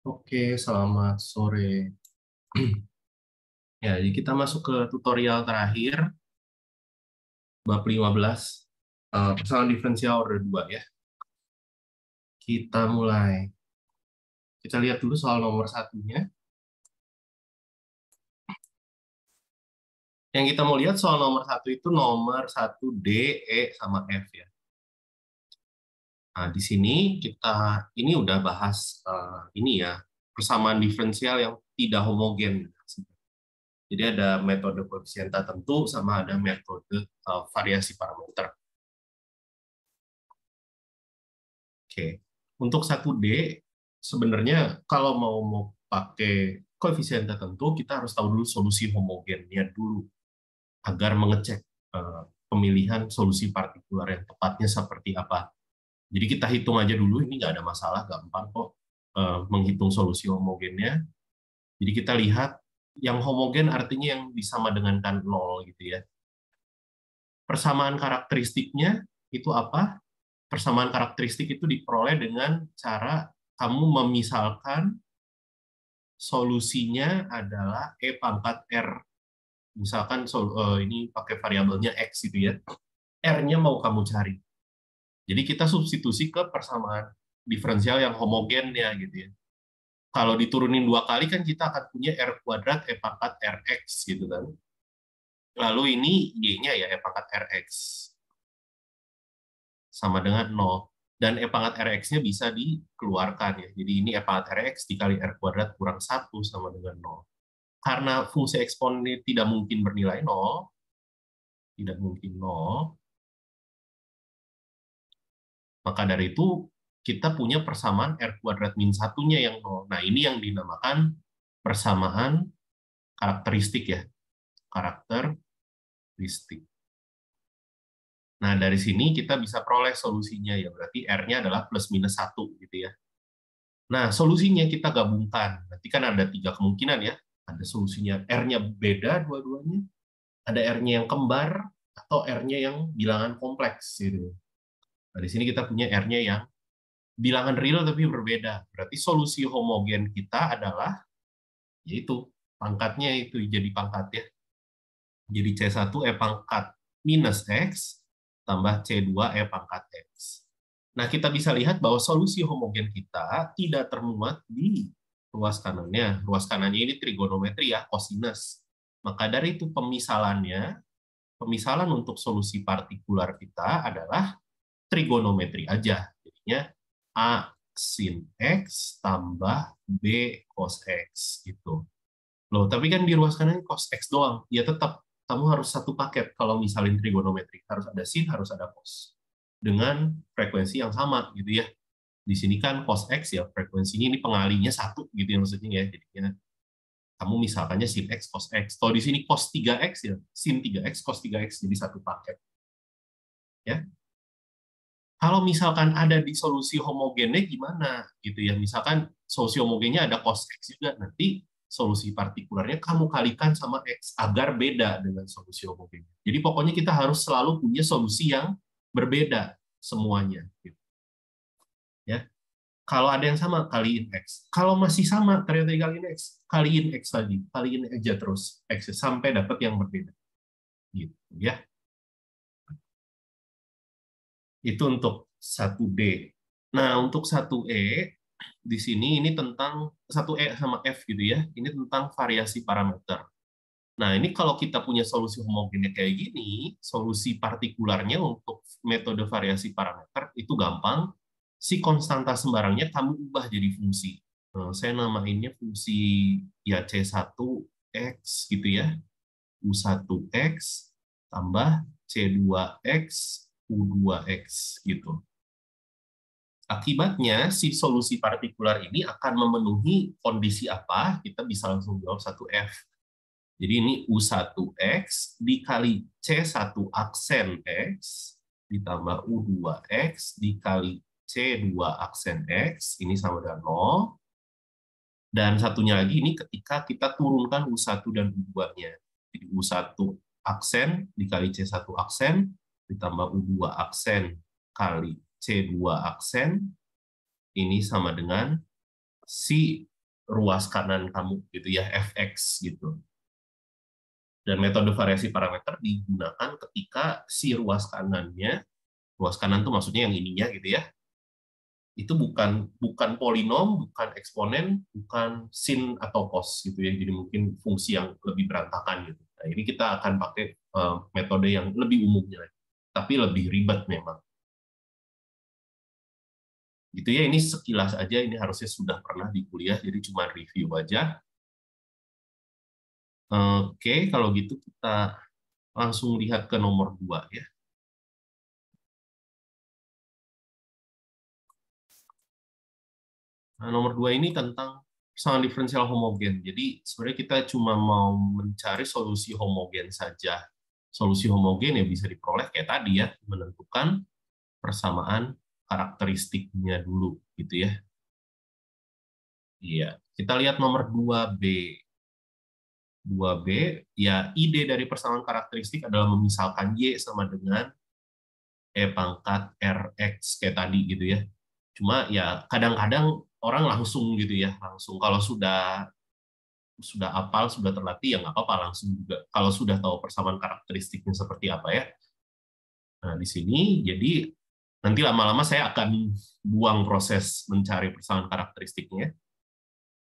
Oke, selamat sore. Ya, jadi kita masuk ke tutorial terakhir, bab 15, persamaan diferensial order 2 ya. Kita mulai. Kita lihat dulu soal nomor satunya. Yang kita mau lihat soal nomor satu itu nomor 1 D, E, sama F ya. Nah, di sini ini udah bahas ini ya, persamaan diferensial yang tidak homogen. Jadi ada metode koefisien tertentu sama ada metode variasi parameter. Oke, untuk 1D sebenarnya kalau mau pakai koefisien tertentu kita harus tahu dulu solusi homogennya dulu agar mengecek pemilihan solusi partikular yang tepatnya seperti apa. Jadi kita hitung aja dulu, ini nggak ada masalah, gampang kok menghitung solusi homogennya. Jadi kita lihat yang homogen artinya yang disama dengankan 0 gitu ya. Persamaan karakteristiknya itu apa? Persamaan karakteristik itu diperoleh dengan cara kamu memisalkan solusinya adalah E pangkat R. Misalkan ini pakai variabelnya X gitu ya. R-nya mau kamu cari. Jadi kita substitusi ke persamaan diferensial yang homogen ya gitu ya. Kalau diturunin 2 kali kan kita akan punya R kuadrat E pangkat RX gitu kan. Lalu ini Y-nya ya E pangkat RX. Sama dengan 0. Dan E pangkat Rx-nya bisa dikeluarkan ya. Jadi ini E pangkat Rx dikali R kuadrat kurang 1 sama dengan 0. Karena fungsi eksponen tidak mungkin bernilai 0, tidak mungkin 0, maka dari itu kita punya persamaan R kuadrat min satunya yang 0. Nah, ini yang dinamakan persamaan karakteristik ya. Karakteristik. Nah, dari sini kita bisa peroleh solusinya ya. Berarti R-nya adalah plus minus 1 gitu ya. Nah, solusinya kita gabungkan. Nanti kan ada 3 kemungkinan ya. Ada solusinya R-nya beda dua-duanya, ada R-nya yang kembar, atau R-nya yang bilangan kompleks. Gitu. Nah, di sini kita punya R-nya yang bilangan real tapi berbeda. Berarti solusi homogen kita adalah, yaitu pangkatnya itu jadi pangkat ya. Jadi C1 E pangkat minus X tambah C2 E pangkat X. Nah, kita bisa lihat bahwa solusi homogen kita tidak termuat di ruas kanannya. Ruas kanannya ini trigonometri ya, kosinus. Maka dari itu pemisalan untuk solusi partikular kita adalah trigonometri aja. Jadinya A sin X tambah B cos X gitu. Loh, tapi kan di ruas kanan cos X doang. Ya tetap kamu harus satu paket kalau misalin trigonometri. Harus ada sin, harus ada cos. Dengan frekuensi yang sama gitu ya. Di sini kan cos X ya, frekuensinya ini pengalinya satu gitu ya maksudnya ya. Jadinya kamu misalkannya sin X, cos X. Kalau di sini cos 3X ya, sin 3X, cos 3X jadi satu paket. Ya. Kalau misalkan ada di solusi homogennya gimana gitu ya. Misalkan solusi homogennya ada cos X juga, nanti solusi partikularnya kamu kalikan sama X agar beda dengan solusi homogennya. Jadi pokoknya kita harus selalu punya solusi yang berbeda semuanya. Gitu. Ya. Kalau ada yang sama, kaliin X. Kalau masih sama, ternyata dikaliin X, kaliin X lagi. Kaliin aja terus X sampai dapat yang berbeda. Gitu ya. Itu untuk 1D. Nah, untuk 1E, di sini ini tentang 1E sama F gitu ya. Ini tentang variasi parameter. Nah, ini kalau kita punya solusi homogennya kayak gini, solusi partikularnya untuk metode variasi parameter itu gampang. Si konstanta sembarangnya kamu ubah jadi fungsi. Nah, saya namainnya fungsi ya C1X gitu ya. U1X tambah C2X U2X gitu. Akibatnya, si solusi partikular ini akan memenuhi kondisi apa? Kita bisa langsung jawab 1F. Jadi ini U1X dikali C1 aksen X ditambah U2X dikali C2 aksen X, ini sama dengan 0. Dan satunya lagi ini ketika kita turunkan U1 dan U2-nya. Jadi U1 aksen dikali C1 aksen ditambah U2 aksen kali C2 aksen, ini sama dengan si ruas kanan kamu gitu ya, fx gitu. Dan metode variasi parameter digunakan ketika si ruas kanan tuh maksudnya yang ininya gitu ya, itu bukan bukan polinom, bukan eksponen, bukan sin atau cos gitu ya. Jadi mungkin fungsi yang lebih berantakan gitu. Nah, ini kita akan pakai metode yang lebih umumnya, tapi lebih ribet memang. Gitu ya, ini sekilas aja, ini harusnya sudah pernah di kuliah, jadi cuma review aja. Oke, kalau gitu kita langsung lihat ke nomor 2 ya. Nah, nomor 2 ini tentang persamaan diferensial homogen. Jadi sebenarnya kita cuma mau mencari solusi homogen saja. Solusi homogen yang bisa diperoleh kayak tadi ya, menentukan persamaan karakteristiknya dulu gitu ya. Iya, kita lihat nomor 2B. 2B, ya ide dari persamaan karakteristik adalah memisalkan Y sama dengan E pangkat RX kayak tadi gitu ya. Cuma ya kadang-kadang orang langsung gitu ya, langsung kalau sudah hafal, sudah terlatih ya nggak apa-apa langsung juga. Kalau sudah tahu persamaan karakteristiknya seperti apa ya. Nah, di sini jadi nanti lama-lama saya akan buang proses mencari persamaan karakteristiknya.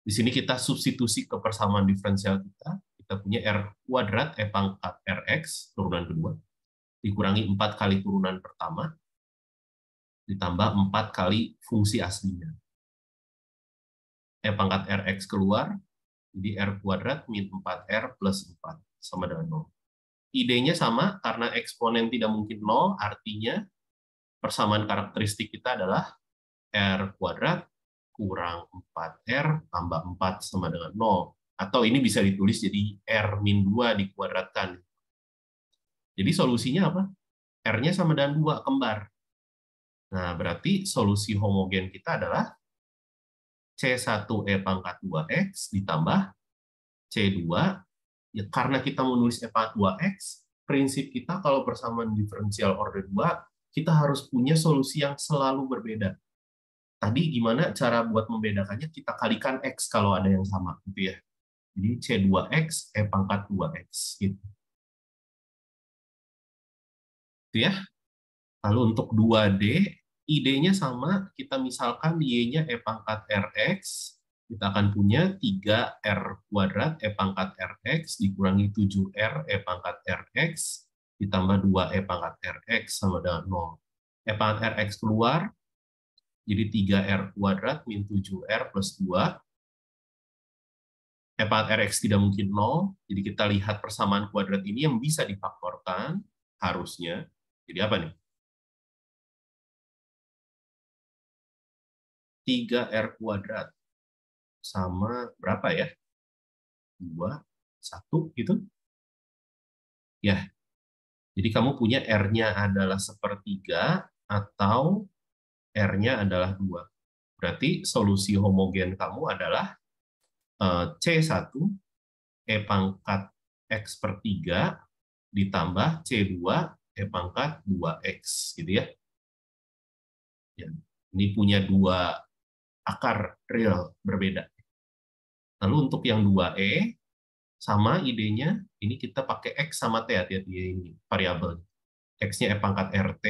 Di sini kita substitusi ke persamaan diferensial kita. Kita punya R kuadrat E pangkat RX, turunan kedua, dikurangi 4 kali turunan pertama, ditambah 4 kali fungsi aslinya. E pangkat RX keluar, jadi R kuadrat min 4R plus 4 sama dengan 0. Idenya sama, karena eksponen tidak mungkin 0, artinya persamaan karakteristik kita adalah R kuadrat kurang 4R tambah 4 sama dengan 0. Atau ini bisa ditulis jadi R min 2 dikuadratkan. Jadi solusinya apa? R-nya sama dengan 2, kembar. Nah, berarti solusi homogen kita adalah C1E pangkat 2X ditambah C2. Ya, karena kita menulis E pangkat 2X, prinsip kita kalau persamaan diferensial order 2, kita harus punya solusi yang selalu berbeda. Tadi gimana cara buat membedakannya? Kita kalikan X kalau ada yang sama, gitu ya. Jadi C2X, E pangkat 2X. Gitu. Gitu ya. Lalu untuk 2D, ID-nya sama, kita misalkan Y-nya E pangkat RX, kita akan punya 3R kuadrat E pangkat RX dikurangi 7R E pangkat RX ditambah 2 E pangkat RX sama dengan 0. E pangkat RX keluar, jadi 3R kuadrat min 7R plus 2. E pangkat RX tidak mungkin 0, jadi kita lihat persamaan kuadrat ini yang bisa difaktorkan, harusnya. Jadi apa nih? 3R kuadrat sama berapa ya? 2, 1 gitu. Ya, jadi kamu punya R-nya adalah sepertiga atau R-nya adalah 2. Berarti solusi homogen kamu adalah C1 E pangkat X per 3 ditambah C2 E pangkat 2X. Gitu ya. Ya. Ini punya dua akar real berbeda. Lalu untuk yang 2E, sama idenya, ini kita pakai X sama T, hati-hati ini variabel. X-nya E pangkat RT,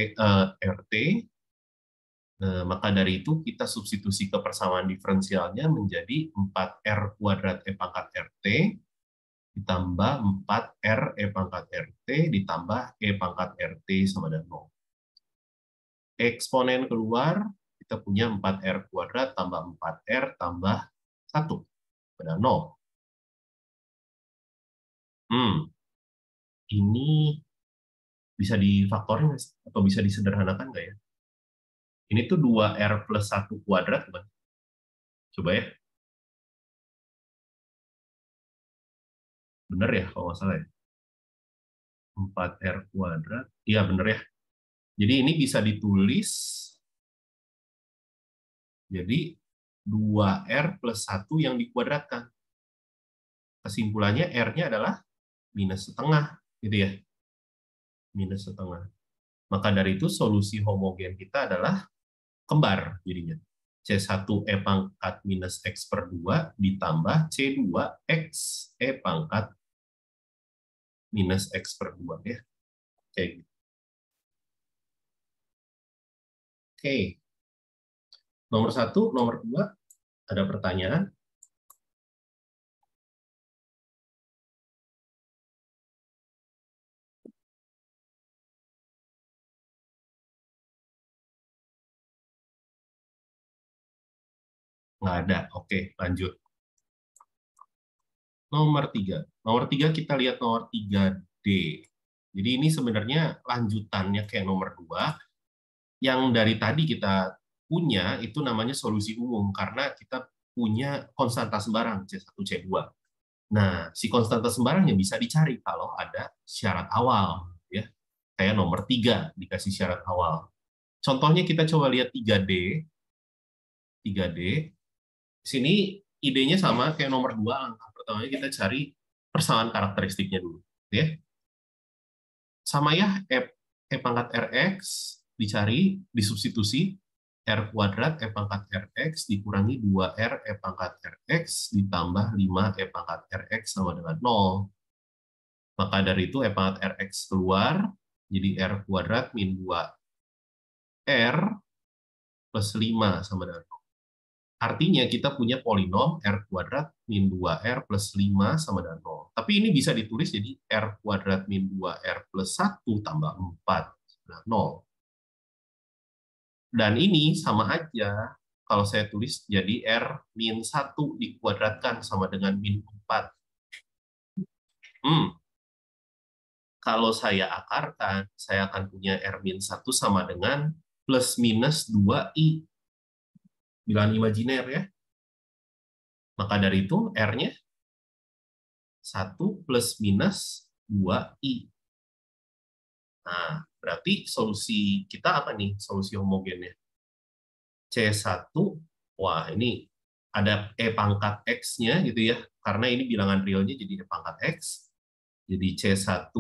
maka dari itu kita substitusi ke persamaan diferensialnya menjadi 4R kuadrat E pangkat RT ditambah 4R E pangkat RT ditambah E pangkat RT sama dengan 0. Eksponen keluar, kita punya 4R kuadrat tambah 4R tambah 1 pada 0. Ini bisa difaktorin atau bisa disederhanakan nggak ya? Ini tuh 2R plus 1 kuadrat, kan? Coba ya. Bener ya kalau nggak salah ya? 4R kuadrat. Iya bener ya. Jadi ini bisa ditulis jadi 2R plus 1 yang dikuadratkan. Kesimpulannya R-nya adalah minus setengah. Gitu ya. Minus setengah. Maka dari itu solusi homogen kita adalah kembar jadinya. C1 E pangkat minus X per 2 ditambah C2 X E pangkat minus X per 2 ya. Kayak gitu. Oke. Nomor 1, nomor 2, ada pertanyaan? Nggak ada. Oke, lanjut. Nomor 3. Nomor 3 kita lihat nomor 3D. Jadi ini sebenarnya lanjutannya kayak nomor 2. Yang dari tadi kita punya itu namanya solusi umum karena kita punya konstanta sembarang C1, C2. Nah, si konstanta sembarangnya bisa dicari kalau ada syarat awal. Ya. Kayak nomor 3 dikasih syarat awal. Contohnya kita coba lihat 3D. 3D. Di sini idenya sama kayak nomor 2. Langkah pertamanya kita cari persamaan karakteristiknya dulu. Ya. Sama ya, E pangkat Rx dicari, disubstitusi, R kuadrat E pangkat Rx dikurangi 2R E pangkat Rx ditambah 5 E pangkat Rx sama dengan 0. Maka dari itu E pangkat Rx keluar, jadi R kuadrat min 2R plus 5 sama dengan 0. Artinya kita punya polinom R kuadrat min 2R plus 5 sama dengan 0. Tapi ini bisa ditulis jadi R kuadrat min 2R plus 1 tambah 4 sama 0. Dan ini sama aja kalau saya tulis jadi R min 1 dikuadratkan sama dengan min 4. Kalau saya akarkan, saya akan punya R min 1 sama dengan plus minus 2I. Bilangan imajiner ya. Maka dari itu R-nya 1 plus minus 2I. Nah, berarti solusi kita apa nih? Solusi homogennya. C1, wah ini ada E pangkat X-nya gitu ya. Karena ini bilangan realnya jadi E pangkat X. Jadi C1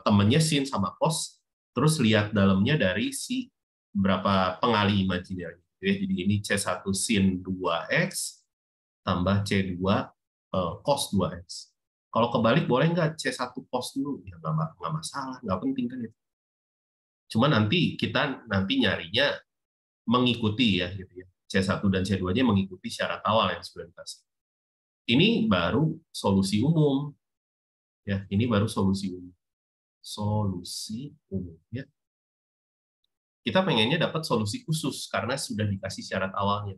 temennya sin sama cos, terus lihat dalamnya dari si berapa pengali imajiner. Jadi ini C1 sin 2X tambah C2 cos 2X. Kalau kebalik boleh nggak C1 cos dulu? Ya nggak masalah, nggak penting kan itu. Cuma nanti kita nyarinya mengikuti ya gitu ya. C1 dan C2-nya mengikuti syarat awal yang sudah dikasih. Ini baru solusi umum. Ya, ini baru solusi umum. Solusi umum ya. Kita pengennya dapat solusi khusus karena sudah dikasih syarat awalnya.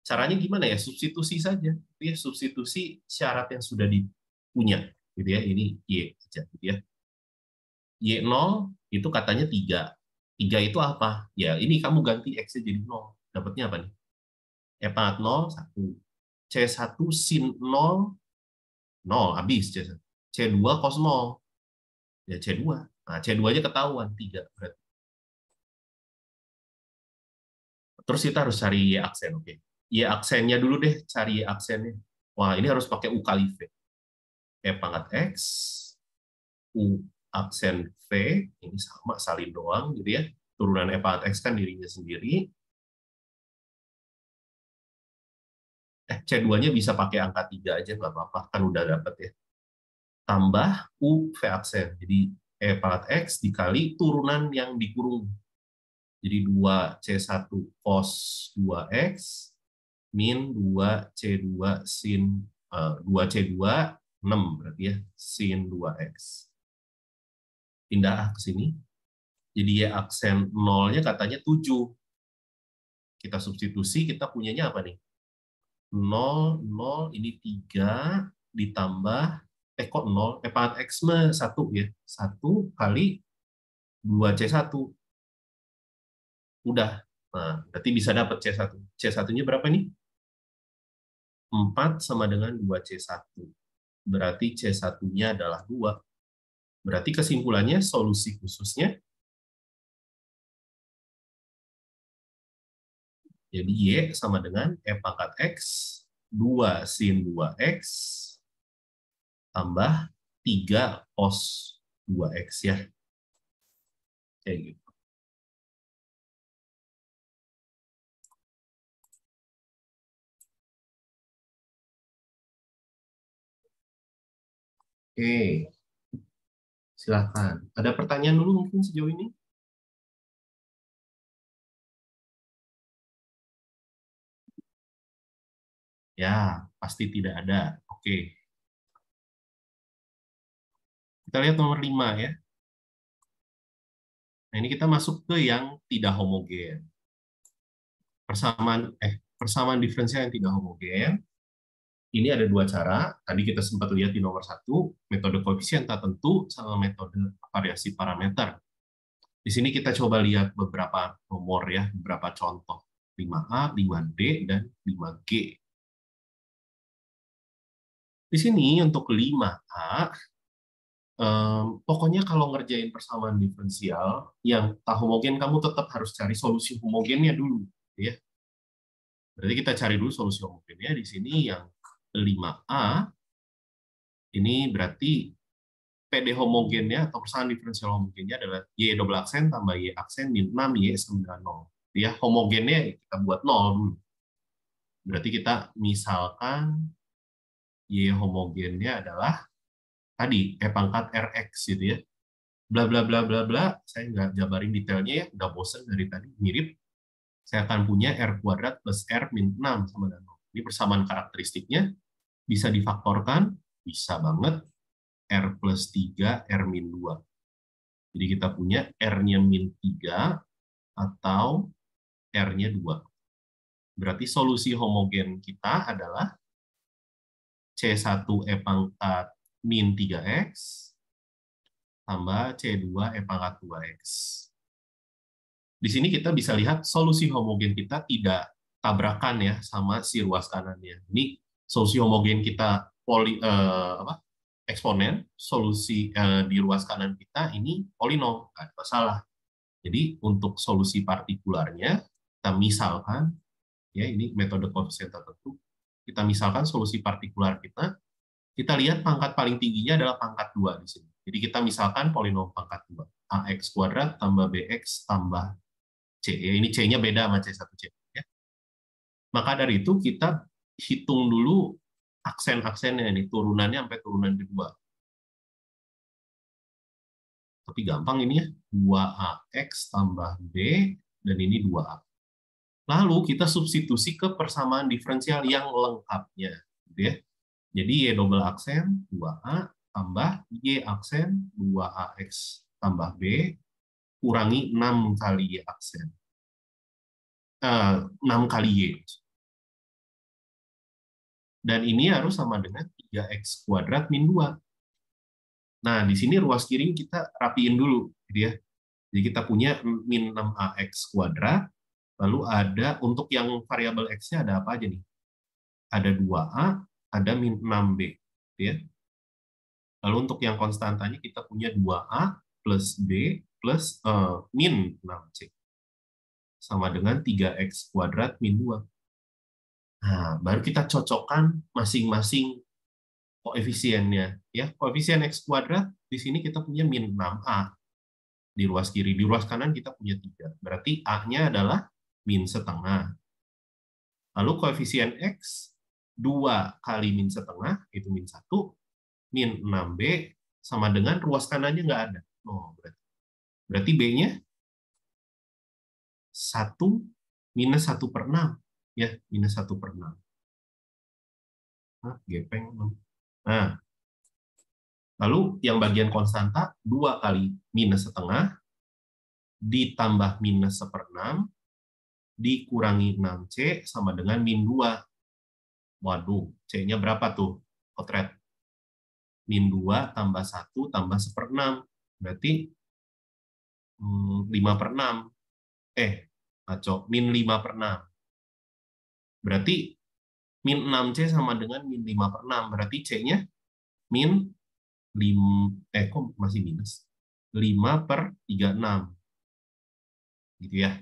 Caranya gimana ya? Substitusi saja. Ya, substitusi syarat yang sudah dipunya gitu ya. Ini Y aja gitu ya. Y0 itu katanya 3. 3 itu apa? Ya, ini kamu ganti X-nya jadi 0. Dapatnya apa nih? E pangkat 0, 1. C1 sin 0, 0, habis C1. C2 cos 0. Ya, C2. Nah, C2-nya ketahuan, 3. Berarti. Terus kita harus cari Y aksen, oke. Y aksennya dulu deh, cari Y aksennya. Wah, ini harus pakai U kali V. E pangkat X, U aksen V, ini sama, salin doang, gitu ya. Turunan E pangkat X kan dirinya sendiri. C2-nya bisa pakai angka 3 aja, nggak apa-apa, kan udah dapet ya. Tambah U V aksen, jadi E pangkat X dikali turunan yang dikurung. Jadi 2C1 cos 2X min 2C2 sin 2C2 6 berarti ya sin 2X. Pindah ke sini. Jadi ya aksen 0-nya katanya 7. Kita substitusi, kita punyanya apa nih? 0, 0, ini 3, ditambah, kok 0? Pangkat X mah 1 ya. 1 kali 2C1. Udah. Nah, berarti bisa dapat C1. C1-nya berapa nih? 4 sama dengan 2C1. Berarti C1-nya adalah 2. Berarti kesimpulannya solusi khususnya jadi Y sama dengan E pangkat X 2 sin 2X tambah 3 cos 2X ya. Kayak gitu. Oke, silakan. Ada pertanyaan dulu mungkin sejauh ini? Ya, pasti tidak ada. Oke, kita lihat nomor 5 ya. Nah, ini kita masuk ke yang tidak homogen. Persamaan diferensial yang tidak homogen. Ini ada dua cara. Tadi kita sempat lihat di nomor 1, metode koefisien tak tentu sama metode variasi parameter. Di sini kita coba lihat beberapa nomor ya, beberapa contoh. 5A, 5D, dan 5G. Di sini untuk 5A, pokoknya kalau ngerjain persamaan diferensial yang tak homogen, kamu tetap harus cari solusi homogennya dulu, ya. Berarti kita cari dulu solusi homogennya. Di sini yang 5A ini berarti PD homogennya atau persamaan diferensial homogennya adalah Y double aksen tambah Y aksen min 6 Y sama dengan 0. Ya, homogennya kita buat 0 dulu. Berarti kita misalkan Y homogennya adalah tadi E pangkat Rx gitu ya. Bla bla bla bla bla, saya nggak jabarin detailnya ya, udah bosen dari tadi, mirip. Saya akan punya R kuadrat plus R min 6 sama dengan 0. Ini persamaan karakteristiknya bisa difaktorkan, bisa banget. R plus 3, R min 2. Jadi kita punya R-nya min 3 atau R-nya 2. Berarti solusi homogen kita adalah C1 E pangkat min 3X tambah C2 E pangkat 2X. Di sini kita bisa lihat solusi homogen kita tidak tabrakan ya sama si ruas kanannya. Ini solusi homogen kita eksponen, solusi di ruas kanan kita ini polinom, nggak ada masalah. Jadi untuk solusi partikularnya, kita misalkan, ya ini metode koefisien tertentu, kita misalkan solusi partikular kita lihat pangkat paling tingginya adalah pangkat 2 di sini. Jadi kita misalkan polinom pangkat 2, AX kuadrat tambah BX tambah C. Ya, ini C-nya beda sama C1C. Ya. Maka dari itu kita hitung dulu aksen-aksennya, ini turunannya sampai turunan kedua. Tapi gampang ini ya, 2AX tambah B, dan ini 2A. Lalu kita substitusi ke persamaan diferensial yang lengkapnya. Gitu ya. Jadi Y double aksen 2A tambah Y aksen 2AX tambah B, kurangi 6 kali Y aksen. 6 kali Y. Dan ini harus sama dengan 3X kuadrat min 2. Nah, di sini ruas kiri kita rapiin dulu. Gitu ya. Jadi kita punya min 6AX kuadrat, lalu ada untuk yang variabel X-nya ada apa aja nih? Ada 2A, ada min 6B. Gitu ya. Lalu untuk yang konstantanya kita punya 2A plus B plus min 6C. Sama dengan 3X kuadrat min 2. Nah, baru kita cocokkan masing-masing koefisiennya. Ya, koefisien X kuadrat, di sini kita punya min 6A. Di ruas kiri. Di ruas kanan kita punya 3. Berarti A-nya adalah min setengah. Lalu koefisien X, 2 kali min setengah, itu min 1, min 6B, sama dengan ruas kanannya nggak ada. Oh, berarti B-nya 1 minus 1/6. Ya, minus 1/6. Nah, gepeng. Nah, lalu yang bagian konstanta, 2 kali minus setengah, ditambah minus 1/6, dikurangi 6C, sama dengan min 2. Waduh, C-nya berapa tuh? Potret. Min 2 tambah 1 tambah 1/6. Berarti 5/6. Ngaco. Min 5/6. Berarti min 6C sama dengan min 5/6. Berarti C-nya min 5, kok masih minus? 5/36. Gitu ya.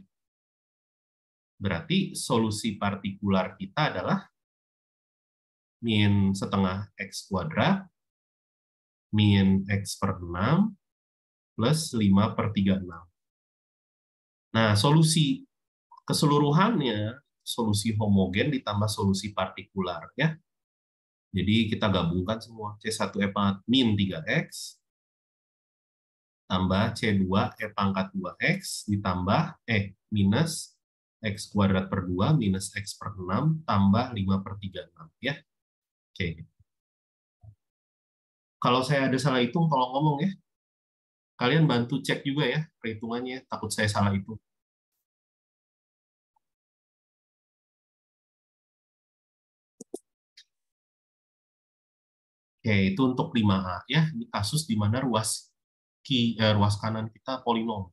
Berarti solusi partikular kita adalah min setengah X kuadrat, min X per 6, plus 5/36. Nah, solusi keseluruhannya, solusi homogen ditambah solusi partikular. Ya. Jadi kita gabungkan semua. C1 E pangkat min 3X tambah C2 E pangkat 2X ditambah minus X kuadrat per 2 minus X per 6 tambah 5/36 ya. Oke. Kalau saya ada salah hitung, tolong ngomong ya. Kalian bantu cek juga ya perhitungannya, takut saya salah hitung. Oke, itu untuk 5A ya. Ini kasus di mana ruas kanan kita polinom.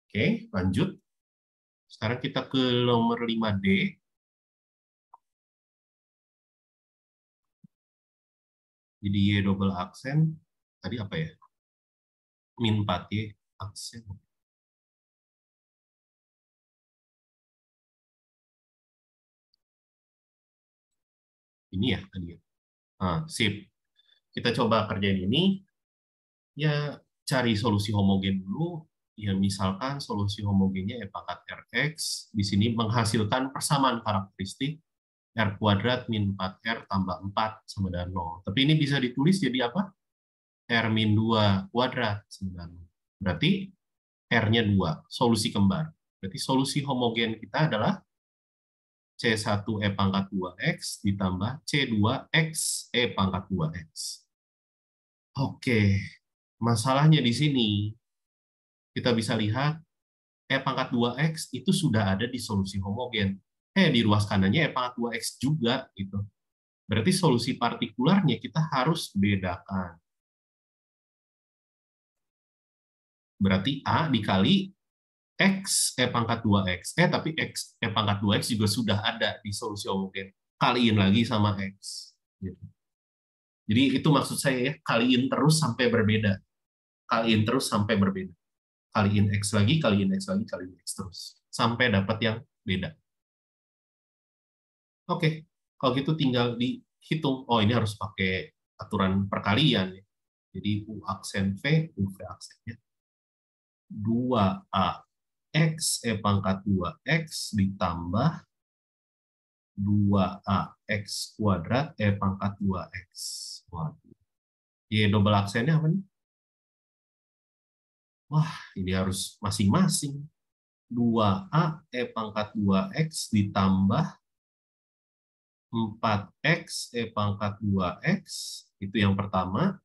Oke, lanjut. Sekarang kita ke nomor 5D. Jadi Y double aksen. Tadi apa ya? Min 4Y aksen. Ini ya tadi ya. Sip. Kita coba kerjain ini. Ya, cari solusi homogen dulu. Ya, misalkan solusi homogennya E pangkat Rx. Di sini menghasilkan persamaan karakteristik R kuadrat min 4R tambah 4 sama dengan 0. Tapi ini bisa ditulis jadi apa? R min 2 kuadrat sama dengan 0. Berarti R-nya 2, solusi kembar. Berarti solusi homogen kita adalah C1 E pangkat 2X ditambah C2X E pangkat 2X. Oke, masalahnya di sini kita bisa lihat E pangkat 2X itu sudah ada di solusi homogen. Di ruas kanannya E pangkat 2X juga. Gitu. Berarti solusi partikularnya kita harus bedakan. Berarti A dikali X E pangkat 2X. Tapi X E pangkat 2X juga sudah ada di solusi homogen. Kaliin lagi sama X. Gitu. Jadi itu maksud saya ya, kaliin terus sampai berbeda. Kaliin terus sampai berbeda. Kaliin X lagi, kaliin X lagi, kaliin X terus. Sampai dapat yang beda. Oke, kalau gitu tinggal dihitung. Oh, ini harus pakai aturan perkalian. Jadi U aksen V, UV aksennya 2A X E pangkat 2X ditambah 2A X kuadrat E pangkat 2X. Waduh. Y double aksennya apa nih? Wah, ini harus masing-masing. 2A E pangkat 2X ditambah 4X E pangkat 2X. Itu yang pertama.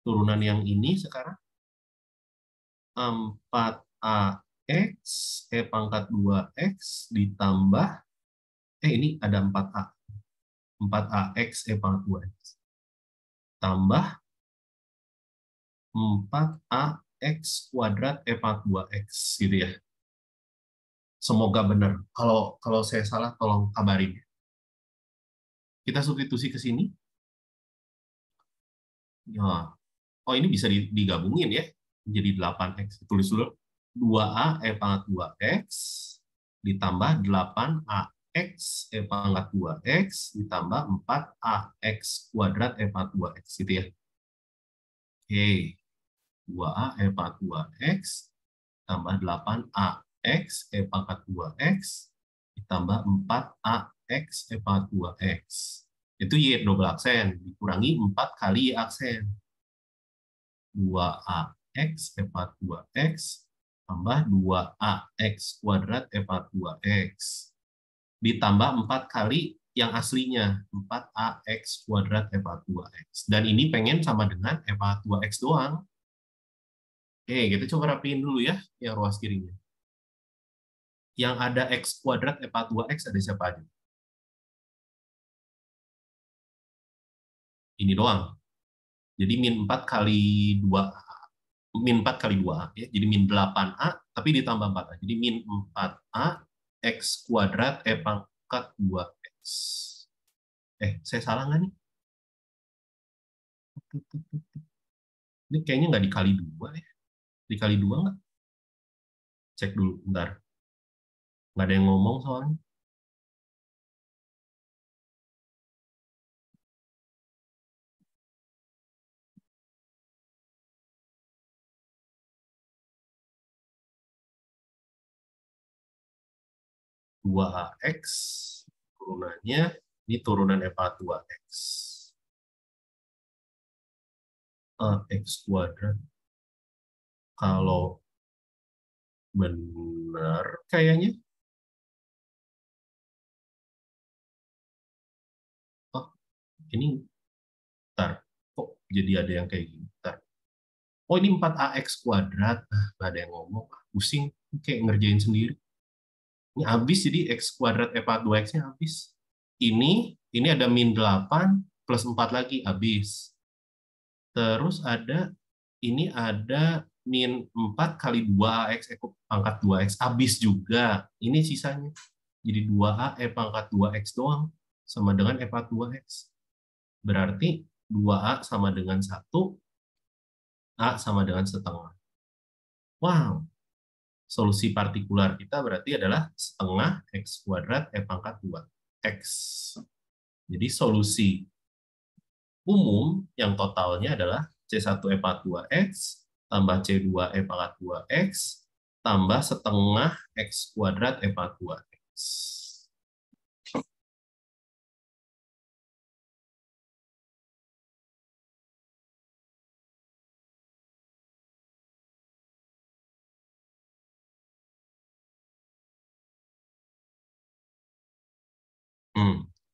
Turunan yang ini sekarang. 4AX E pangkat 2X ditambah, ini ada 4A. 4AX E pangkat 2X. Tambah 4AX kuadrat E pangkat 2X. Gitu ya. Semoga benar. Kalau saya salah, tolong kabarin. Kita substitusi ke sini. Ya. Oh, ini bisa digabungin ya. Jadi 8X. Tulis dulu. 2A E pangkat 2X ditambah 8AX E pangkat 2X ditambah 4AX kuadrat E pangkat 2X. Gitu ya. Oke. 2A E pangkat 2X tambah 8AX E pangkat 2X ditambah 4AX E pangkat 2X. Itu Y double aksen. Dikurangi 4 kali Y aksen. 2AX E pangkat 2X tambah 2AX kuadrat E pangkat 2X. Ditambah 4 kali yang aslinya, 4AX kuadrat E pangkat 2X. Dan ini pengen sama dengan E pangkat 2X doang. Oke, kita coba rapiin dulu ya, yang ruas kirinya. Yang ada X kuadrat E pangkat 2X ada siapa aja? Ini doang. Jadi min 4 kali 2A. Min 4 kali 2A. Ya. Jadi min 8A, tapi ditambah 4A. Jadi min 4A X kuadrat E pangkat 2X. Saya salah nggak nih? Ini kayaknya nggak dikali 2 ya. Dikali 2 nggak? Cek dulu, bentar. Nggak ada yang ngomong soalnya. Dua AX turunannya, ini turunan E pangkat 2X. AX kuadrat. Kalau benar kayaknya. Oh, ini bentar. Kok jadi ada yang kayak gini? Bentar. Oh, ini 4AX kuadrat. Nah, nggak ada yang ngomong. Pusing. Kayak ngerjain sendiri. Ini habis, jadi X kuadrat E pangkat 2X-nya habis. Ini ada min 8 plus 4 lagi, habis. Terus ini ada min 4 kali 2AX E pangkat 2X, habis juga. Ini sisanya. Jadi 2A E pangkat 2X doang, sama dengan E pangkat 2X. Berarti 2A sama dengan 1, A sama dengan setengah. Wow, solusi partikular kita berarti adalah setengah X kuadrat E pangkat 2X. Jadi solusi umum yang totalnya adalah C1 E pangkat 2X tambah C2 E pangkat 2X tambah setengah X kuadrat E pangkat 2X.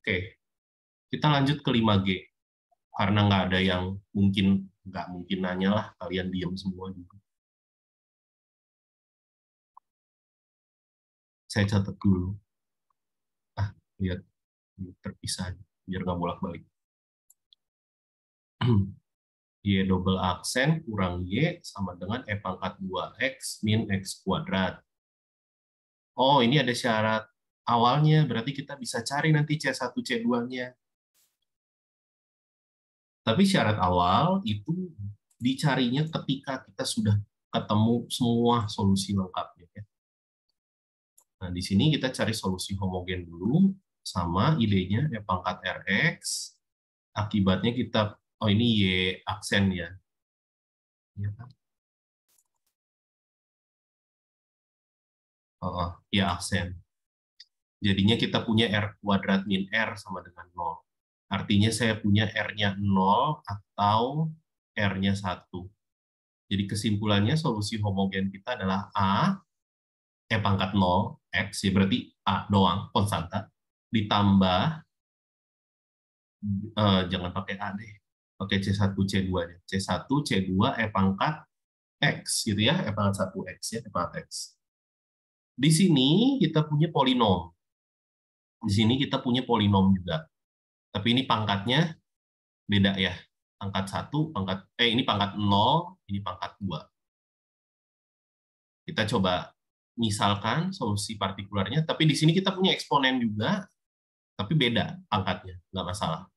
Oke. Kita lanjut ke 5G. Karena nggak mungkin nanya lah, kalian diam semua juga. Saya catat dulu. Lihat, terpisah, biar nggak bolak-balik. Y double aksen kurang Y sama dengan E pangkat 2X min X kuadrat. Oh, ini ada syarat awalnya, berarti kita bisa cari nanti C1, C2-nya. Tapi syarat awal itu dicarinya ketika kita sudah ketemu semua solusi lengkapnya. Nah, di sini kita cari solusi homogen dulu, sama idenya E pangkat Rx, akibatnya kita, oh ini Y aksen ya. Iya kan? Oh, ya aksen. Jadinya kita punya R kuadrat min R sama dengan 0. Artinya saya punya R-nya 0 atau R-nya 1. Jadi kesimpulannya solusi homogen kita adalah A, E pangkat 0, X, ya berarti A doang, konstanta, ditambah, jangan pakai A deh, pakai C1, C2-nya. C1, C2, E pangkat X, gitu ya, E pangkat 1 X, ya, E pangkat X. Di sini kita punya polinom. Di sini kita punya polinom juga. Tapi ini pangkatnya beda ya. Pangkat 1, ini pangkat 0, ini pangkat 2. Kita coba misalkan solusi partikularnya, tapi di sini kita punya eksponen juga, tapi beda pangkatnya, nggak masalah.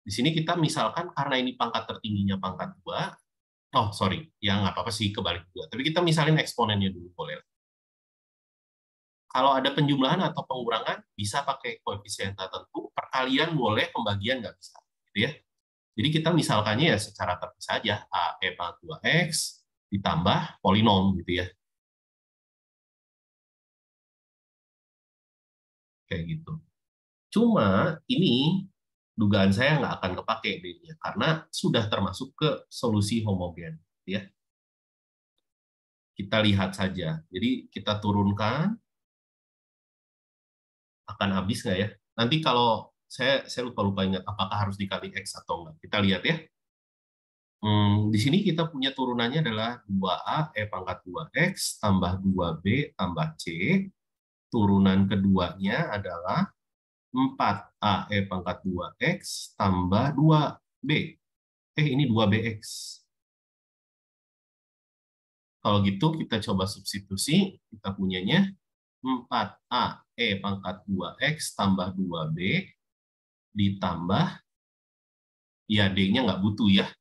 Di sini kita misalkan karena ini pangkat tertingginya pangkat 2, oh sorry, ya nggak apa-apa sih kebalik juga. Tapi kita misalin eksponennya dulu, boleh. Kalau ada penjumlahan atau pengurangan, bisa pakai koefisien tertentu, perkalian boleh, pembagian nggak bisa. Gitu ya. Jadi kita misalkannya ya secara terpisah saja, A E pangkat 2X ditambah polinom, gitu ya. Kayak gitu. Cuma ini dugaan saya nggak akan kepake B-nya, karena sudah termasuk ke solusi homogen. Ya. Kita lihat saja. Jadi kita turunkan, akan habis nggak ya? Nanti kalau saya lupa ingat apakah harus dikali X atau enggak. Kita lihat ya. Di sini kita punya turunannya adalah 2A E pangkat 2X tambah 2B tambah C. Turunan keduanya adalah 4A E pangkat 2X tambah 2B. Ini 2BX. Kalau gitu kita coba substitusi, kita punyanya 4A E pangkat 2X tambah 2B ditambah, ya D-nya nggak butuh ya,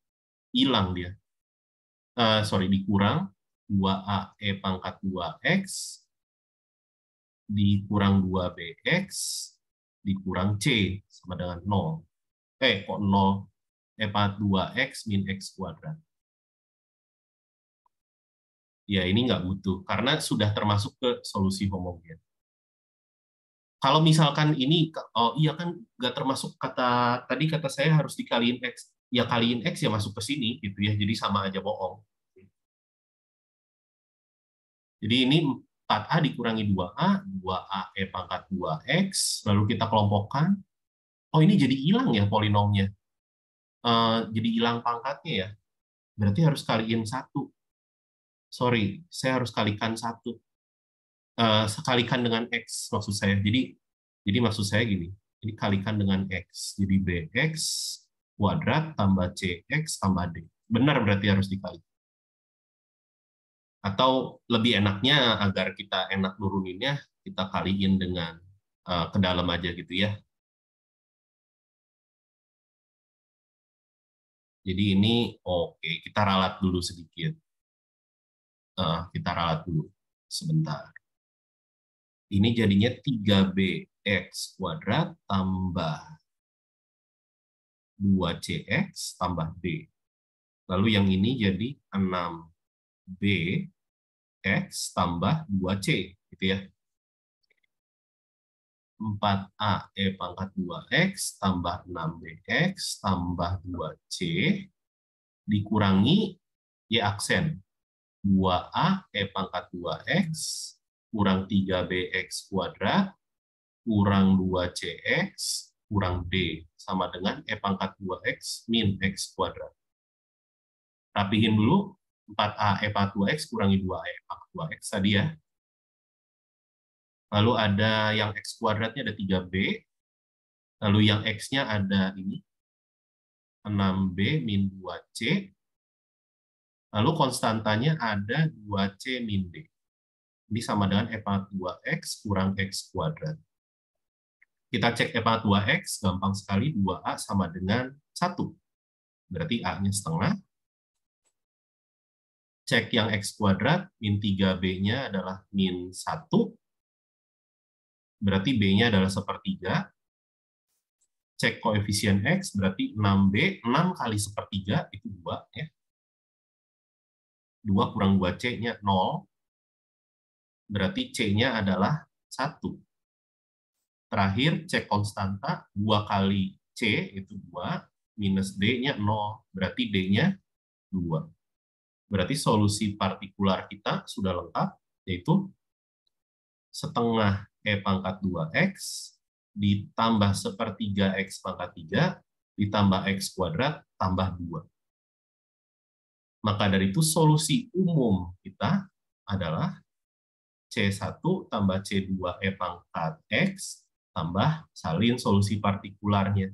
hilang dia. Dikurang 2A E pangkat 2X dikurang 2BX dikurang C sama dengan 0. Kok 0? E pangkat 2X min X kuadrat. Ya, ini nggak butuh, karena sudah termasuk ke solusi homogen. Kalau misalkan ini, oh iya kan nggak termasuk tadi kata saya harus dikaliin X. Ya kaliin X ya masuk ke sini gitu ya. Jadi sama aja bohong. Jadi ini 4A dikurangi 2A E pangkat 2X, lalu kita kelompokkan. Oh ini jadi hilang ya polinomnya. Jadi hilang pangkatnya ya. Berarti harus kaliin 1. Sorry, saya harus kalikan 1. Sekalikan dengan X maksud saya. Jadi maksud saya gini. Ini kalikan dengan X. Jadi BX kuadrat tambah CX tambah D. Benar berarti harus dikali. Atau lebih enaknya agar kita enak nuruninnya, kita kaliin dengan ke dalam aja gitu ya. Jadi ini oke, kita ralat dulu sedikit. Kita ralat dulu sebentar. Ini jadinya 3bx kuadrat tambah 2cx tambah d. Lalu yang ini jadi 6bx tambah 2c gitu ya. 4a e pangkat 2x tambah 6bx tambah 2c dikurangi y aksen 2a e pangkat 2x kurang 3bx kuadrat kurang 2cx kurang d sama dengan e pangkat 2x min x kuadrat. Rapihin dulu 4a e pangkat 2x kurangi 2a e pangkat 2x tadi ya. Lalu ada yang x kuadratnya ada 3b. Lalu yang x-nya ada ini 6b min 2c. Lalu konstantanya ada 2c min d. Ini sama dengan e pangkat 2x kurang x kuadrat. Kita cek e pangkat 2x, gampang sekali 2a sama dengan 1. Berarti a-nya setengah. Cek yang x kuadrat, min 3b-nya adalah min 1. Berarti b-nya adalah sepertiga. Cek koefisien x, berarti 6b, 6 kali sepertiga, itu 2. Ya. 2 kurang 2c-nya 0. Berarti c-nya adalah 1. Terakhir, cek konstanta, 2 kali c, itu 2, minus d-nya 0. Berarti d-nya 2. Berarti solusi partikular kita sudah lengkap, yaitu setengah E pangkat 2X ditambah sepertiga X pangkat 3 ditambah X kuadrat tambah 2. Maka dari itu solusi umum kita adalah C1 tambah C2 E pangkat X tambah salin solusi partikularnya.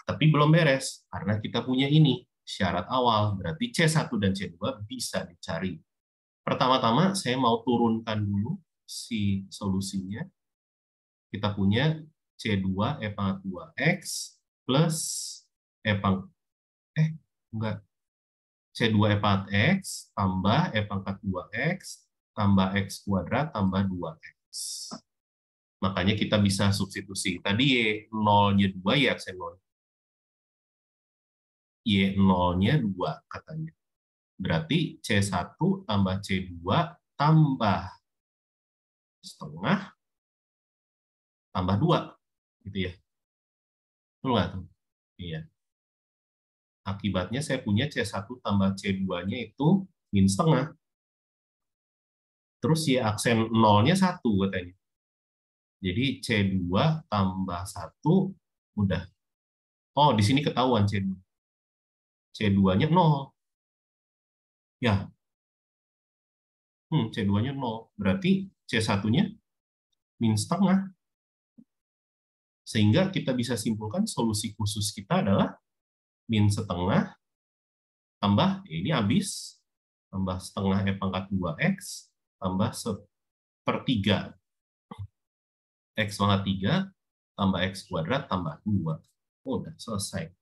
Tapi belum beres, karena kita punya ini, syarat awal, berarti C1 dan C2 bisa dicari. Pertama-tama saya mau turunkan dulu si solusinya. Kita punya C2 E pangkat 2X plus E pangkat, enggak, C2 E pangkat X tambah E pangkat 2X tambah X kuadrat tambah 2X. Makanya kita bisa substitusi. Tadi Y0-nya 2, Y aksen 0. Y0-nya 2 katanya. Berarti C1 tambah C2 tambah setengah tambah 2. Gitu ya. Betul nggak tuh? Iya. Akibatnya saya punya C1 tambah C2-nya itu min setengah. Terus Y aksen 0-nya 1 katanya. Jadi C2 tambah 1 udah. Oh, di sini ketahuan C2. C2-nya 0. Ya, C2-nya 0. Berarti C1-nya min setengah. Sehingga kita bisa simpulkan solusi khusus kita adalah min setengah tambah, ini habis, tambah setengah E pangkat 2X, tambah sepertiga X pangkat 3, tambah X kuadrat, tambah 2. Udah selesai.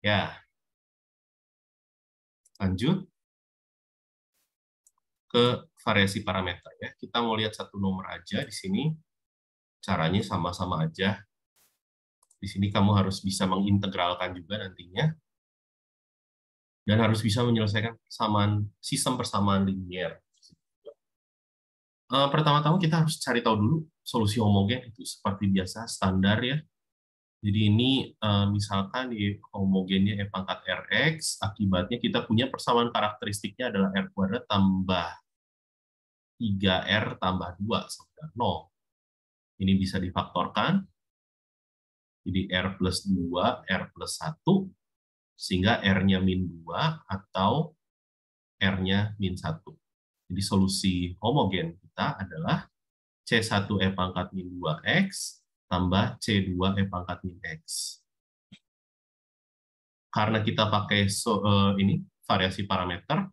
Ya, lanjut ke variasi parameter ya. Kita mau lihat satu nomor aja di sini. Caranya sama-sama aja. Di sini kamu harus bisa mengintegralkan juga nantinya. Dan harus bisa menyelesaikan sistem persamaan linier. Pertama-tama kita harus cari tahu dulu solusi homogen itu seperti biasa standar ya. Jadi ini misalkan di homogennya E pangkat Rx, akibatnya kita punya persamaan karakteristiknya adalah R kuadrat tambah 3R tambah 2 sama dengan 0. Ini bisa difaktorkan. Jadi R plus 2, R plus 1, sehingga R-nya min 2 atau R-nya min 1. Jadi solusi homogen kita adalah C1 E pangkat min 2X tambah C2 E pangkat min X. Karena kita pakai ini variasi parameter,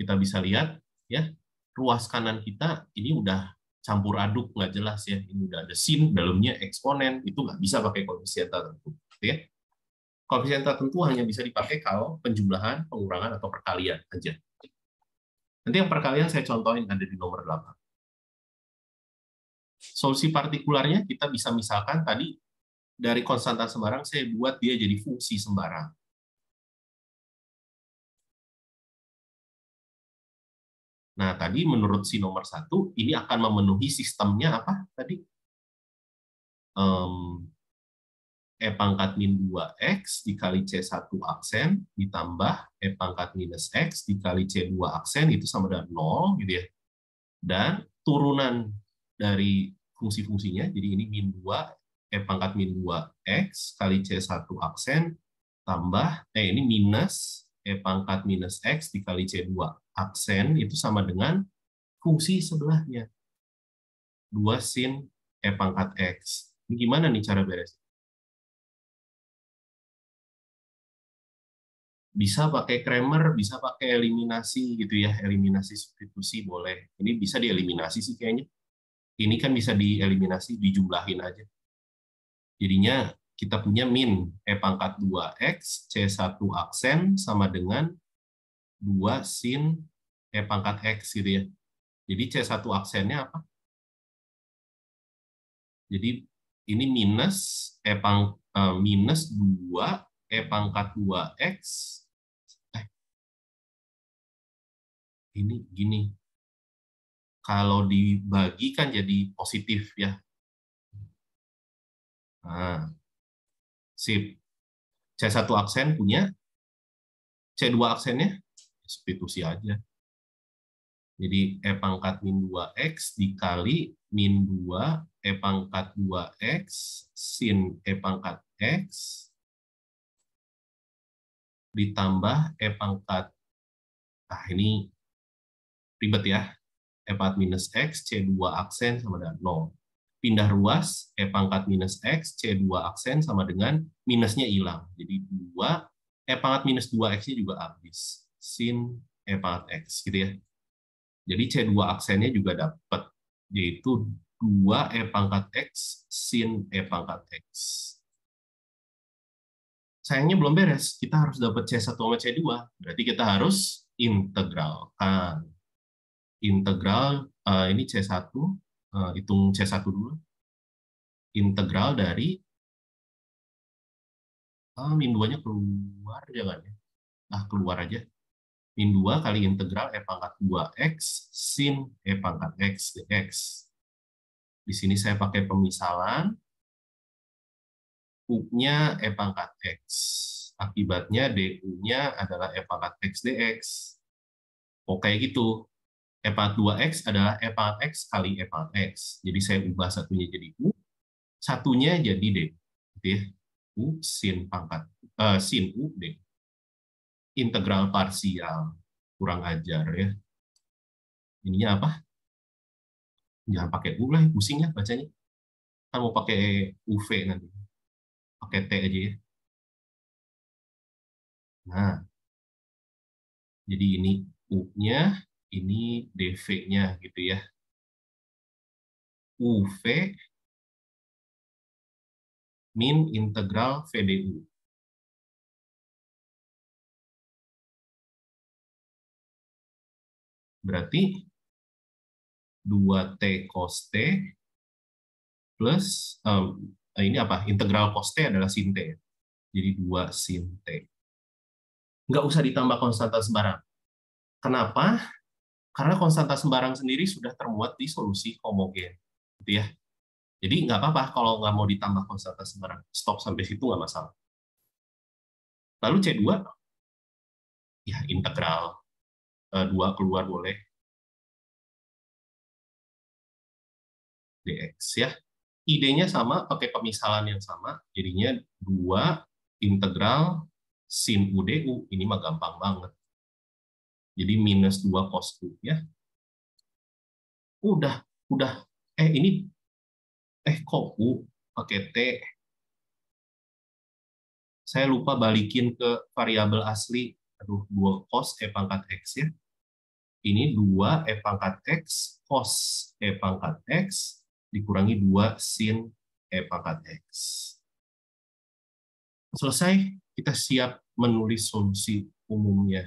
kita bisa lihat ya ruas kanan kita ini udah campur aduk, nggak jelas ya. Ini udah ada sin, dalamnya eksponen, itu nggak bisa pakai koefisien tertentu. Ya. Koefisien tertentu hanya bisa dipakai kalau penjumlahan, pengurangan, atau perkalian aja. Nanti yang perkalian saya contohin ada di nomor 8. Solusi partikularnya kita bisa misalkan tadi dari konstanta sembarang saya buat dia jadi fungsi sembarang. Nah, tadi menurut si nomor 1, ini akan memenuhi sistemnya apa tadi? E pangkat min 2X dikali C1 aksen ditambah E pangkat minus X dikali C2 aksen itu sama dengan 0, gitu ya. Dan turunan dari fungsi-fungsinya, jadi ini min 2, E pangkat min 2X kali C1 aksen tambah, ini minus E pangkat minus X dikali C2 aksen itu sama dengan fungsi sebelahnya. 2 sin E pangkat X. Ini gimana nih cara beres? Bisa pakai Kramer, bisa pakai eliminasi gitu ya, eliminasi substitusi boleh. Ini bisa dieliminasi sih kayaknya. Ini kan bisa dieliminasi, dijumlahin aja. Jadinya kita punya min E pangkat 2X, C1 aksen sama dengan 2 sin E pangkat X gitu ya. Jadi C1 aksennya apa? Jadi ini minus minus 2 E pangkat 2X. Ini gini. Kalau dibagi kan jadi positif ya. Nah, sip. C1 aksen punya, C2 aksennya substitusi aja. Jadi E pangkat min 2X dikali min 2 E pangkat 2X sin E pangkat X ditambah E pangkat, ini ribet ya, E pangkat minus X C2 aksen sama dengan 0. Pindah ruas, E pangkat minus X C2 aksen sama dengan minusnya hilang. Jadi 2, E pangkat minus 2X-nya juga habis. Sin E pangkat X gitu ya. Jadi C2 aksennya juga dapat, yaitu 2 E pangkat X sin E pangkat X. Sayangnya belum beres, kita harus dapat C1 sama C2, berarti kita harus integralkan. Integral, ini C1, hitung C1 dulu. Integral dari, min 2-nya keluar, jangan ya. Keluar aja. Min 2 kali integral E pangkat 2X sin E pangkat X dx. Di sini saya pakai pemisalan, U-nya E pangkat X. Akibatnya DU-nya adalah E pangkat X dx. Oke gitu. E pangkat 2X adalah E pangkat X kali E pangkat X. Jadi saya ubah satunya jadi U, satunya jadi D. Gitu ya. U sin pangkat, sin U D. Integral parsial. Kurang ajar ya. Ininya apa? Jangan pakai U lah, pusing ya bacanya. Kan mau pakai UV nanti. Pakai T aja ya. Nah, jadi ini U-nya, ini DV-nya gitu ya. UV min integral VDU. Berarti 2T cos T plus, ini apa? Integral cos T adalah sin T. Jadi 2 sin T. Nggak usah ditambah konstanta sembarang. Kenapa? Karena konstanta sembarang sendiri sudah termuat di solusi homogen. Gitu ya. Jadi nggak apa-apa kalau nggak mau ditambah konstanta sembarang. Stop sampai situ nggak masalah. Lalu C2, ya integral 2 keluar boleh dx ya. Idenya sama, pakai pemisalan yang sama, jadinya 2 integral sin U du. Ini mah gampang banget. Jadi minus 2 cos U ya. Udah. Ini kok U pakai T. Saya lupa balikin ke variabel asli. Aduh, 2 cos E pangkat X ya. Ini 2 E pangkat X cos E pangkat X dikurangi 2 sin E pangkat X. Selesai, kita siap menulis solusi umumnya.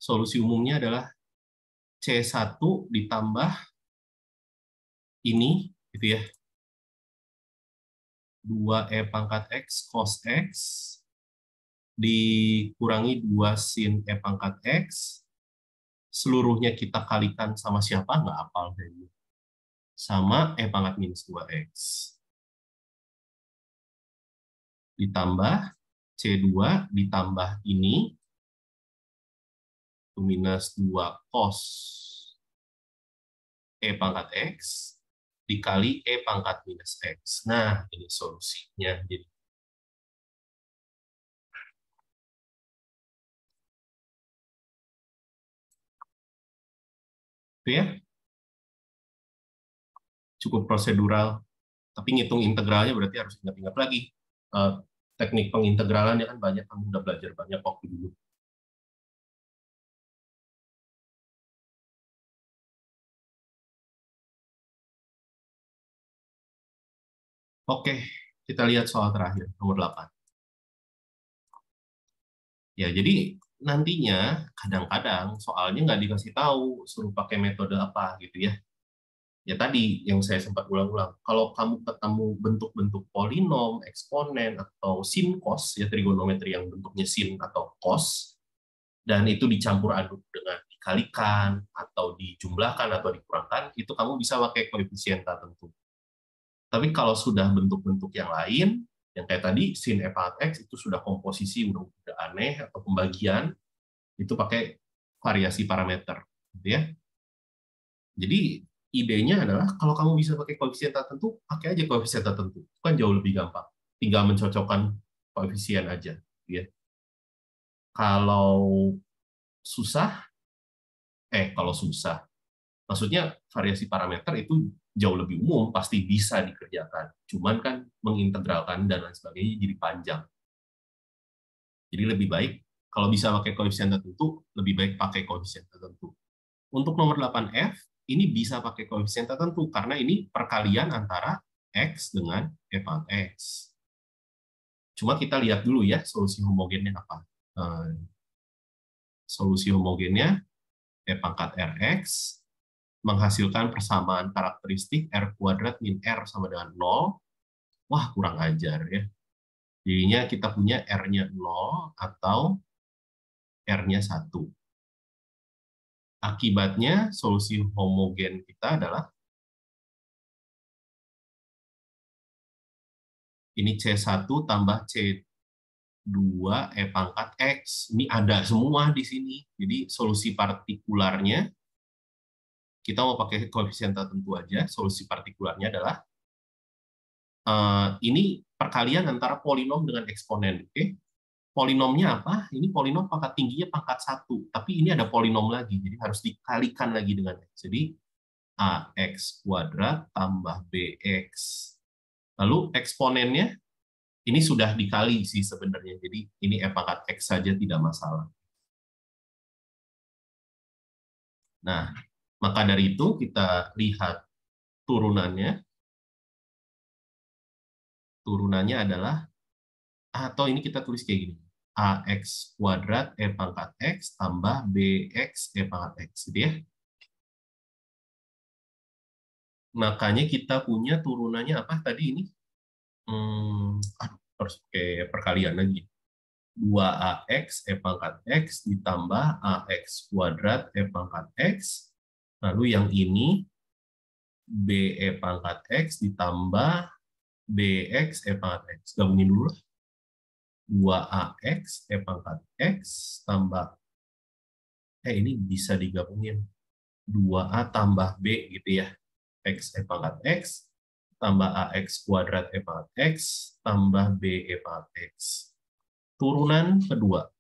Solusi umumnya adalah C1 ditambah ini, gitu ya, 2E pangkat X cos X dikurangi 2 sin E pangkat X, seluruhnya kita kalikan sama siapa, nggak hafal dari sama E pangkat minus 2X. Ditambah C2 ditambah ini, minus 2 cos E pangkat X dikali E pangkat minus X. Nah, ini solusinya. Jadi, itu ya, cukup prosedural. Tapi ngitung integralnya berarti harus ingat-ingat lagi. Teknik pengintegralannya kan banyak, kamu udah belajar banyak waktu dulu. Oke, kita lihat soal terakhir, nomor 8. Ya, jadi nantinya kadang-kadang soalnya nggak dikasih tahu, suruh pakai metode apa gitu ya. Ya tadi yang saya sempat ulang-ulang, kalau kamu ketemu bentuk-bentuk polinom, eksponen, atau sin cos, ya trigonometri yang bentuknya sin atau cos, dan itu dicampur aduk dengan dikalikan, atau dijumlahkan, atau dikurangkan, itu kamu bisa pakai koefisien tertentu. Tapi kalau sudah bentuk-bentuk yang lain, yang kayak tadi sin e pangkat x itu sudah komposisi udah aneh atau pembagian, itu pakai variasi parameter, gitu ya. Jadi idenya adalah kalau kamu bisa pakai koefisien tertentu, pakai aja koefisien tertentu. Itu kan jauh lebih gampang. Tinggal mencocokkan koefisien aja, gitu ya. Kalau susah, kalau susah, maksudnya variasi parameter itu jauh lebih umum, pasti bisa dikerjakan. Cuman kan mengintegralkan dan lain sebagainya jadi panjang. Jadi lebih baik kalau bisa pakai koefisien tertentu, lebih baik pakai koefisien tertentu. Untuk nomor 8F, ini bisa pakai koefisien tertentu karena ini perkalian antara X dengan E pangkat X. Cuma kita lihat dulu ya solusi homogennya apa. Solusi homogennya E pangkat Rx menghasilkan persamaan karakteristik R kuadrat min R sama dengan 0. Wah, kurang ajar ya. Jadinya kita punya R-nya 0 atau R-nya 1. Akibatnya solusi homogen kita adalah ini C1 tambah C2 E pangkat X. Ini ada semua di sini. Jadi solusi partikularnya, kita mau pakai koefisien tertentu aja. Solusi partikularnya adalah ini perkalian antara polinom dengan eksponen. Oke? Polinomnya apa? Ini polinom pangkat tingginya pangkat 1. Tapi ini ada polinom lagi. Jadi harus dikalikan lagi dengan X. Jadi AX kuadrat tambah BX. Lalu eksponennya, ini sudah dikali sih sebenarnya. Jadi ini E pangkat X saja tidak masalah. Nah, maka dari itu kita lihat turunannya. Turunannya adalah, atau ini kita tulis kayak gini. AX kuadrat E pangkat X tambah BX E pangkat X. Gitu ya. Makanya kita punya turunannya apa tadi ini? Harus pakai perkalian lagi. 2ax e pangkat x ditambah ax kuadrat e pangkat x. Lalu yang ini b e pangkat x ditambah bx e pangkat x. Gabungin dulu. 2ax e pangkat x tambah ini bisa digabungin 2a tambah b gitu ya. X e pangkat x tambah ax kuadrat e pangkat x tambah b e pangkat x. Turunan kedua.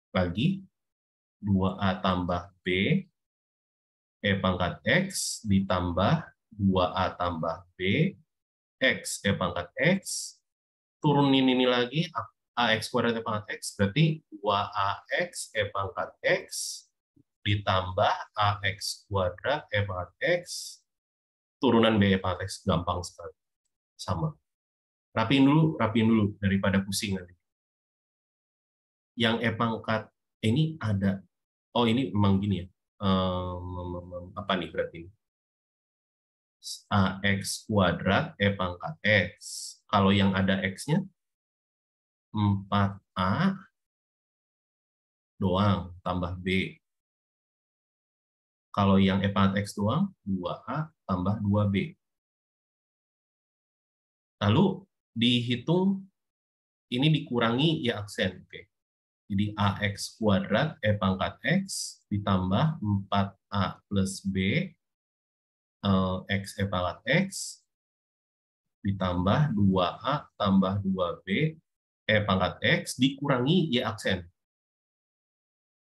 Bagi 2a tambah b e pangkat x ditambah 2a tambah b x e pangkat x. Turunin ini lagi, ax kuadrat e pangkat x, berarti 2ax e pangkat x ditambah ax kuadrat e pangkat x, turunan b e pangkat x, gampang sekali. Sama. Rapiin dulu daripada pusing nanti. Yang e pangkat ini ada, oh ini memang gini ya, apa nih berarti ini? Ax kuadrat e pangkat x. Kalau yang ada x-nya 4a doang tambah b. Kalau yang e pangkat x doang 2a tambah 2b. Lalu dihitung ini dikurangi ya aksen. Oke. Jadi ax kuadrat e pangkat x ditambah 4a plus b x e pangkat x ditambah 2a tambah 2b e pangkat x dikurangi y aksen.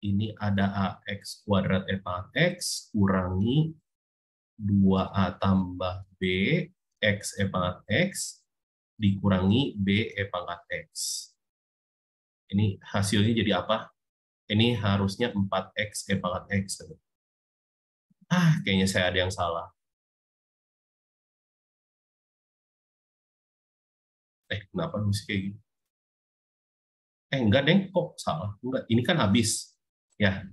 Ini ada ax kuadrat e pangkat x kurangi 2a tambah b x e pangkat x dikurangi b e pangkat x. Ini hasilnya jadi apa? Ini harusnya 4x e pangkat x. Kayaknya saya ada yang salah. Kenapa harus kayak gini? Enggak, Deng. Kok salah? Enggak, ini kan habis. Ya,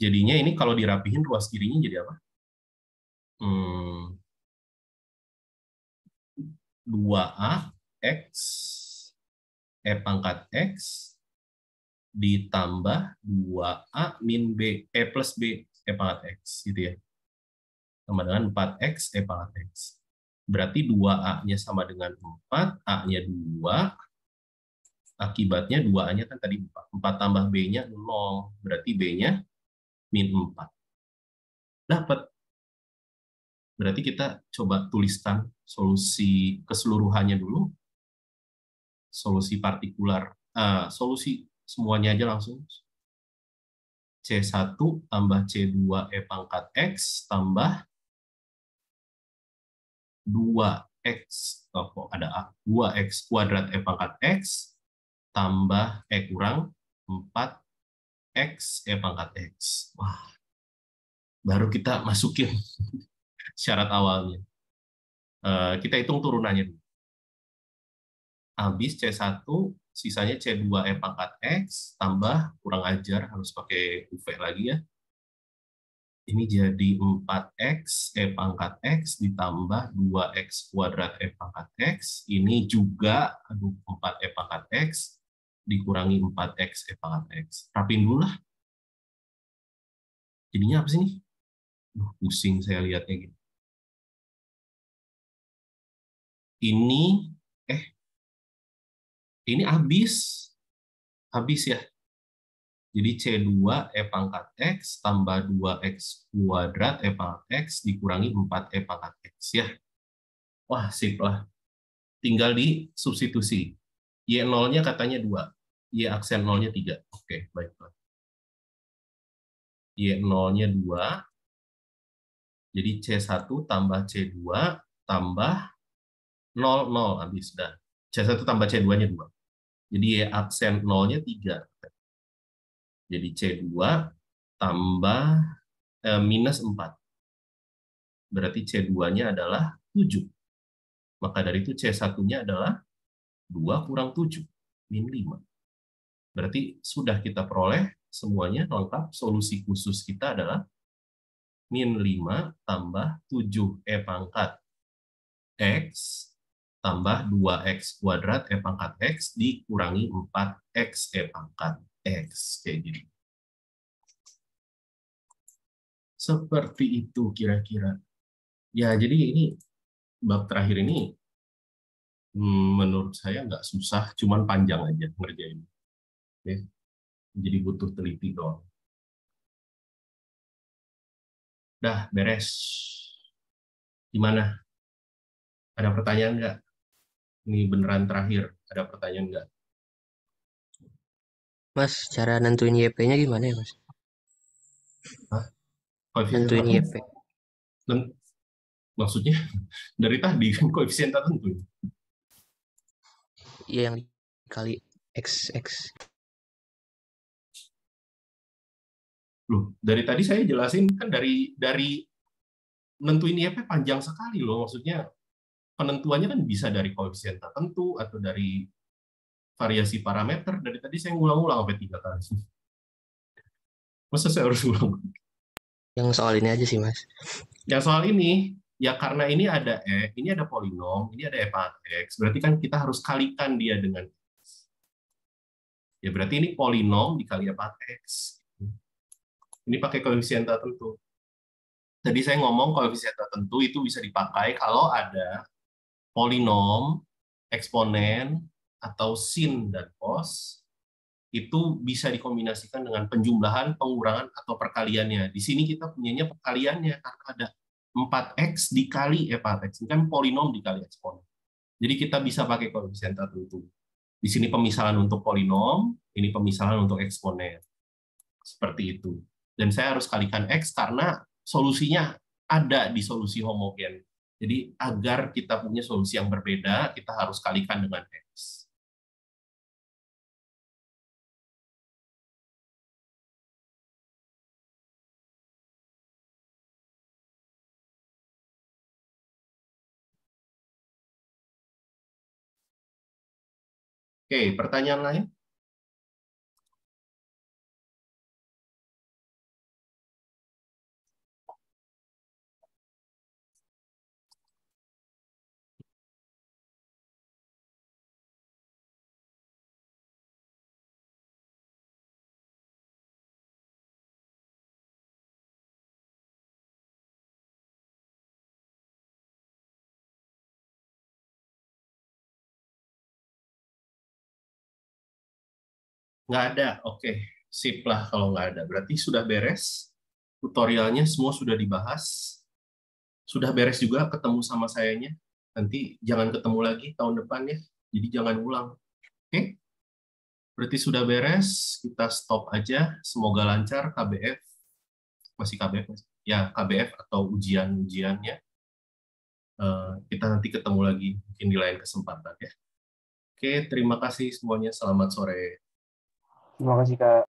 jadinya ini kalau dirapihin ruas kirinya jadi apa? 2a x e pangkat x ditambah 2a min b, e plus b e pangkat x, gitu ya. Sama dengan 4x e pangkat x. Berarti 2a-nya sama dengan 4, a-nya 2, akibatnya 2a-nya kan tadi 4. 4 tambah b-nya 0, berarti b-nya min 4. Dapat. Berarti kita coba tuliskan solusi keseluruhannya dulu. Solusi partikular, solusi semuanya aja langsung. C1 tambah C2 E pangkat X tambah 2X, ada A, 2X kuadrat E pangkat X tambah E kurang 4X E pangkat X. Wah, baru kita masukin syarat awalnya. Kita hitung turunannya dulu. Habis C1, sisanya C2 E pangkat X, tambah, kurang ajar, harus pakai UV lagi ya. Ini jadi 4X E pangkat X ditambah 2X kuadrat E pangkat X. Ini juga 4 E pangkat X dikurangi 4X E pangkat X. Rapiin dulu lah. Jadinya apa sih nih? Pusing saya lihatnya gitu. Ini habis ya. Jadi C2 E pangkat X tambah 2X kuadrat E pangkat X dikurangi 4 E pangkat X ya. Wah, sip lah. Tinggal di substitusi. Y0-nya katanya 2. Y aksen 0-nya 3. Oke, baiklah. Y0-nya 2. Jadi C1 tambah C2 tambah 0, 0. Habis, sudah. C1 tambah C2-nya 2. Jadi Y aksen 0-nya 3. Jadi C2 tambah minus 4. Berarti C2-nya adalah 7. Maka dari itu C1-nya adalah 2 kurang 7, min 5. Berarti sudah kita peroleh semuanya lengkap. Solusi khusus kita adalah min 5 tambah 7E pangkat X tambah 2X kuadrat E pangkat X dikurangi 4X E pangkat X. Kayak gini. Seperti itu kira-kira. Ya, jadi ini bab terakhir ini menurut saya nggak susah, cuman panjang aja ngerjain. Oke. Jadi butuh teliti doang. Dah, beres. Gimana? Ada pertanyaan nggak? Ini beneran terakhir. Ada pertanyaan nggak? Mas, cara nentuin YP-nya gimana ya, Mas? Hah? Koefisien Nentuin apa? YP. Maksudnya dari tadi kan koefisien tertentu. Iya, yang dikali XX. Loh, dari tadi saya jelasin kan dari nentuin YP panjang sekali loh. Maksudnya penentuannya kan bisa dari koefisien tertentu atau dari variasi parameter. Dari tadi saya ngulang-ulang sampai 3 kali. Masa saya harus ulang? Yang soal ini aja sih, Mas. Yang soal ini, ya karena ini ada ini ada polinom, ini ada f x, berarti kan kita harus kalikan dia dengan x. Ya berarti ini polinom dikali f x. Ini pakai koefisien tertentu. Tadi saya ngomong koefisien tertentu itu bisa dipakai kalau ada polinom, eksponen, atau sin dan cos, itu bisa dikombinasikan dengan penjumlahan, pengurangan, atau perkaliannya. Di sini kita punyanya perkaliannya, karena ada 4x dikali f(x). Ini kan polinom dikali eksponen. Jadi kita bisa pakai koefisien tertentu. Di sini pemisahan untuk polinom, ini pemisahan untuk eksponen. Seperti itu. Dan saya harus kalikan x karena solusinya ada di solusi homogen. Jadi agar kita punya solusi yang berbeda, kita harus kalikan dengan x. Oke, pertanyaan lain? Nggak ada. Oke, sip lah kalau nggak ada. Berarti sudah beres. Tutorialnya semua sudah dibahas. Sudah beres juga ketemu sama sayanya. Nanti jangan ketemu lagi tahun depan ya. Jadi jangan ulang. Oke? Berarti sudah beres. Kita stop aja. Semoga lancar KBF. Masih KBF? Ya, KBF atau ujian-ujiannya. Kita nanti ketemu lagi mungkin di lain kesempatan ya. Oke, terima kasih semuanya. Selamat sore. Terima kasih, Kak.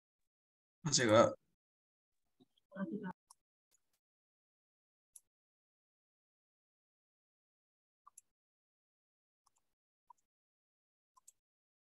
Masih Kak.